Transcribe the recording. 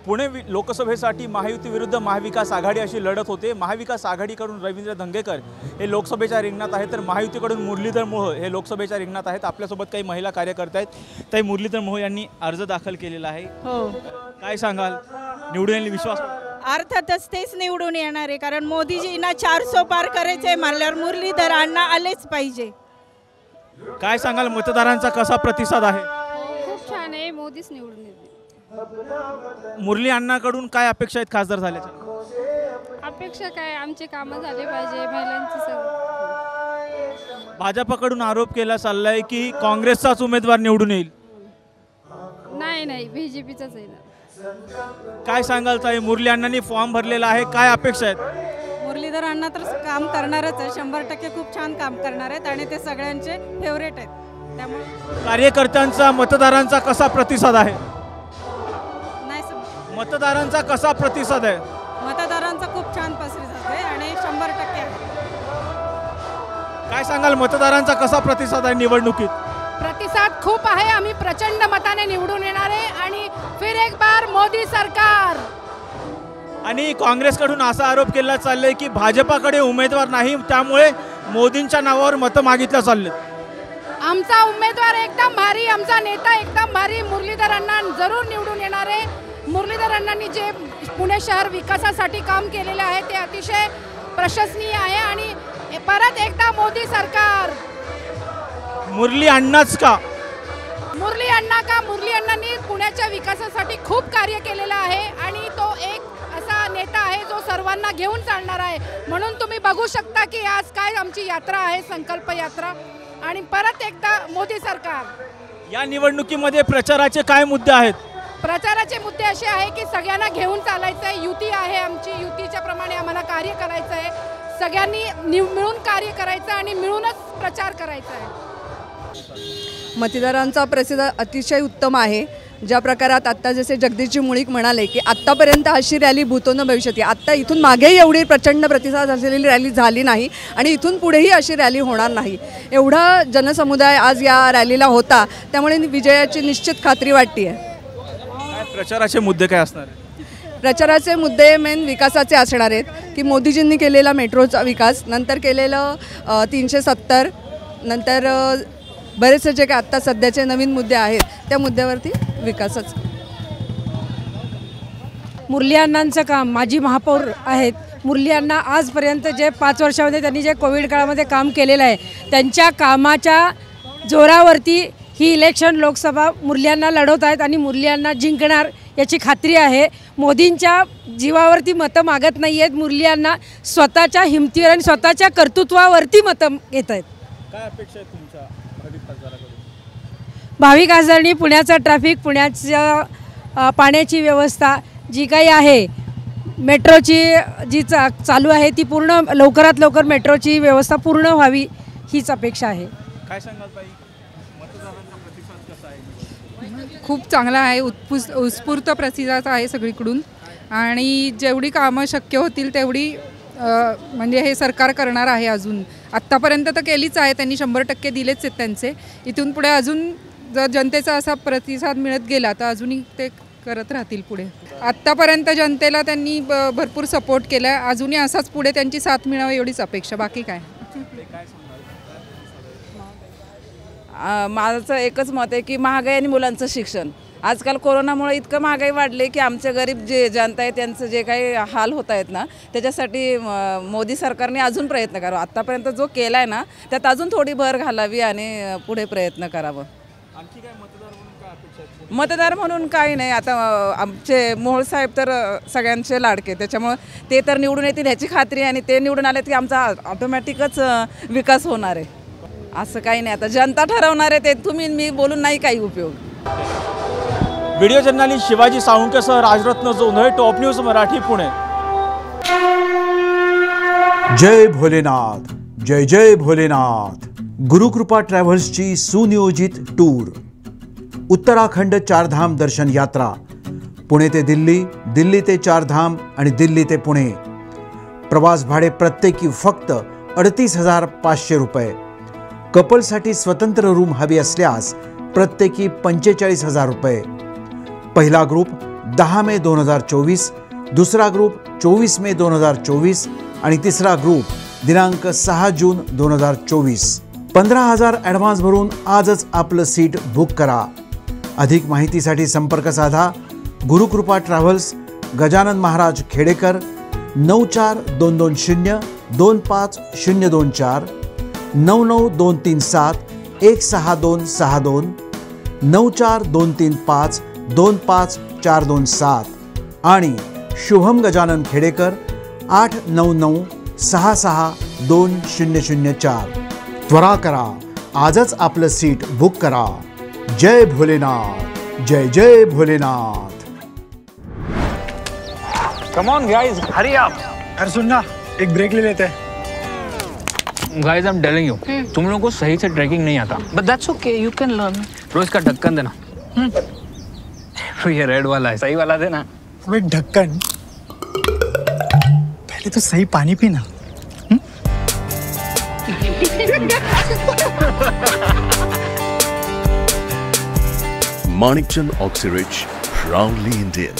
पुणे लोकसभेसाठी महायुती विरुद्ध महाविकास आघाडी अशी लढत होते। महाविकास आघाडीकडून रवींद्र धंगेकर हे लोकसभेच्या रिंगणात आहेत, तर महायुतीकडून मुरलीधर मोहोळ हे लोकसभेच्या रिंगणात आहेत। आपल्यासोबत काही महिला कार्यकर्ते आहेत। ताई, मुरलीधर मोहोळ यांनी अर्ज दाखल केलेला आहे, हो काय सांगाल? निवडून येईल विश्वास? अर्थातच तेच निवडून येणार आहे, कारण मोदीजींना 400 पार करायचे म्हणल्यावर मुरलीधर अण्णा आलेच पाहिजे। काय सांगाल, मतदारांचा कसा प्रतिसाद आहे? खूप छान आहे, मोदीच निवडून येतील। मुरली अण्णाकडून काय अपेक्षा आहेत खासदार झाल्याच्या? अपेक्षा काय, आमचे कामं झाले पाहिजे, महिलांची सगळं। भाजपकडून आरोप केला चाललाय की काँग्रेसचाच उमेदवार निवडून येईल। नाही, बीजेपीचाच आहे ना। काय सांगाल ताई, मुरली अण्णांनी फॉर्म भरलेला आहे, काय अपेक्षा आहेत? मुरलीधर अण्णा तर काम करणारच आहे, 100% खूप छान काम करणार आहेत आणि ते सगळ्यांचे फेवरेट आहेत। त्यामुळे कार्यकर्त्यांचा मतदारांचा कसा प्रतिसाद आहे? नाही समज, मतदारांचा कसा प्रतिसाद आहे? मतदारांचा खूप छान प्रतिसाद आहे आणि 100% आहे। काय सांगाल, मतदारांचा कसा प्रतिसाद आहे निवडणुकीत? प्रतिसाद खूप आहे, आम्ही प्रचंड मताने निवडून येणार आहे आणि फिर एक बार मोदी सरकार। आणि काँग्रेसकडून असा आरोप केला चाललाय की भाजपाकडे उमेदवार नाही, त्यामुळे मोदींच्या नावावर मतं मागितल्या चालले। आमचा उमेदवार एकदम भारी, आमचा नेता एकदम भारी, मुरलीधर अण्णा जरूर निवडून येणार आहे। मुरलीधर अण्णांनी जे पुणे शहर विकासासाठी काम केलेले आहे ते अतिशय प्रशंसनीय आहे आणि परत एकदा मोदी सरकार। मुरली अण्णाच का? मुरली अण्णा का? मुरली अण्णांनी पुण्याच्या विकासासाठी खूप कार्य केलेलं आहे आणि तो एक असा नेता आहे जो सर्वांना घेऊन चालणार आहे। म्हणून तुम्ही बघू शकता की आज काय आमची यात्रा आहे, संकल्प यात्रा, आणि परत एकदा मोदी सरकार। या निवडणुकीमध्ये प्रचाराचे काय मुद्दे आहेत? प्रचाराचे मुद्दे असे आहे की सगळ्यांना घेऊन चालायचं आहे, युती आहे आमची, युतीच्या प्रमाणे आम्हाला कार्य करायचं आहे, सगळ्यांनी मिळून कार्य करायचं आणि मिळूनच प्रचार करायचा आहे। मतदारांचा प्रतिसाद अतिशय उत्तम आहे। ज्या प्रकारात आत्ता जसे जगदीशजी मुळीक म्हणाले की आत्तापर्यंत अशी रॅली भूतोन भविष्यती, आत्ता इथून मागेही एवढी प्रचंड प्रतिसाद असलेली रॅली झाली नाही आणि इथून पुढेही अशी रॅली होणार नाही। एवढा जनसमुदाय आज या रॅलीला होता, त्यामुळे विजयाची निश्चित खात्री वाटते आहे। प्रचाराचे मुद्दे काय असणार? प्रचाराचे मुद्दे मेन विकासाचे असणार आहेत की मोदीजींनी केलेला मेट्रोचा विकास, नंतर केलेलं 370, नंतर बरेचसे जे काय आत्ता सध्याचे नवीन मुद्दे आहेत त्या मुद्द्यावरती विकासच। मुरली अण्णांचं काम, माजी महापौर आहेत मुरली अण्णा, आजपर्यंत जे 5 वर्षामध्ये त्यांनी जे कोविड काळामध्ये काम केलेलं आहे त्यांच्या कामाच्या जोरावरती ही इलेक्शन लोकसभा मुरली अण्णा लढवत आहेत आणि मुरली अण्णा जिंकणार याची खात्री आहे। मोदींच्या जीवावरती मतं मागत नाही आहेत, मुरली अण्णा स्वतःच्या हिमतीवर आणि स्वतःच्या कर्तृत्वावरती मतं घेत आहेत। काय अपेक्षा आहे तुमच्या खासदाराकडून? भावी खासदारांनी पुण्याचा ट्रॅफिक, पुण्याच्या पाण्याची व्यवस्था जी काही आहे, मेट्रोची जी चालू आहे ती पूर्ण लवकरात लवकर मेट्रोची व्यवस्था पूर्ण व्हावी हीच अपेक्षा आहे। काय सांगाल ताई, मतदारांचा प्रतिसाद कसा आहे? खूप चांगला आहे, उत्स्फूर्त प्रतिसाद आहे सगळीकडून आणि जेवढी कामं शक्य होतील तेवढी म्हणजे हे सरकार करणार आहे। अजून आत्तापर्यंत तर केलीच आहे, त्यांनी 100% दिलेच आहेत त्यांचे। इथून पुढे अजून जर जनतेचा असा प्रतिसाद मिळत गेला तर अजूनही ते करत राहतील पुढे। आत्तापर्यंत जनतेला त्यांनी भरपूर सपोर्ट केला आहे, अजूनही असाच पुढे त्यांची साथ मिळावी एवढीच अपेक्षा, बाकी काय। माझं एकच मत आहे की महागाई आणि मुलांचं शिक्षण, आजकाल कोरोनामुळे इतकं महागाई वाढले की आमच्या गरीब जे जनता आहे त्यांचं जे काही हाल होत आहेत ना, त्याच्यासाठी मोदी सरकारने अजून प्रयत्न करावा। आत्तापर्यंत जो केला आहे ना त्यात अजून थोडी भर घालावी आणि पुढे प्रयत्न करावं। आणखी काय मतदार म्हणून काय अपेक्षा आहेत? मतदार म्हणून काही नाही, आता आमचे मोहोळ साहेब तर सगळ्यांचे लाडके, त्याच्यामुळे ते तर निवडून येतील ह्याची खात्री, आणि ते निवडून आले की आमचा ऑटोमॅटिकच विकास होणार आहे। असं काही नाही, आता जनता ठरवणार आहे, ते तुम्ही मी बोलून नाही काही उपयोग। व्हिडिओ जर्नलिस्ट शिवाजी साळुंकेसह राजरत्न जोंधळे, टॉप न्यूज मराठी, पुणे। जय भोलेनाथ, जय जय भोलेनाथ। गुरुकृपा ट्रॅव्हल्सची सुनियोजित टूर, उत्तराखंड चारधाम दर्शन यात्रा, पुणे ते दिल्ली, दिल्ली ते चारधाम आणि दिल्ली ते पुणे। प्रवास भाडे प्रत्येकी फक्त 38,500 रुपये। कपलसाठी स्वतंत्र रूम हवी असल्यास प्रत्येकी 45,000 रुपये। पहिला ग्रुप 10 मे 2024, दुसरा ग्रुप 24 मे 2024 आणि तिसरा ग्रुप दिनांक 6 जून 2024. 15,000 ॲडव्हान्स भरून आजच आपलं सीट बुक करा. अधिक माहितीसाठी संपर्क साधा गुरुकृपा ट्रॅव्हल्स, गजानन महाराज खेडेकर, 94-220-25024, 99-237-16262, 94-235-25427 आणि शुभम गजानन खेडेकर 899-66-2004. त्वरा करा, आजच आपलं सीट बुक करा. जय भोलेनाथ, जय जय Bholenath. Come on guys, hurry up. अरे सुन ना, एक ब्रेक ले लेते हैं. Guys, I'm telling you, तुम लोगों को सही से ट्रैकिंग नहीं आता. But that's okay, you can learn. रोज का ढक्कन देना. ये रेड वाला है, सही वाला देना. अबे ढक्कन, पहले तो सही पानी पीना. Manikchand Oxyrich, proudly Indian.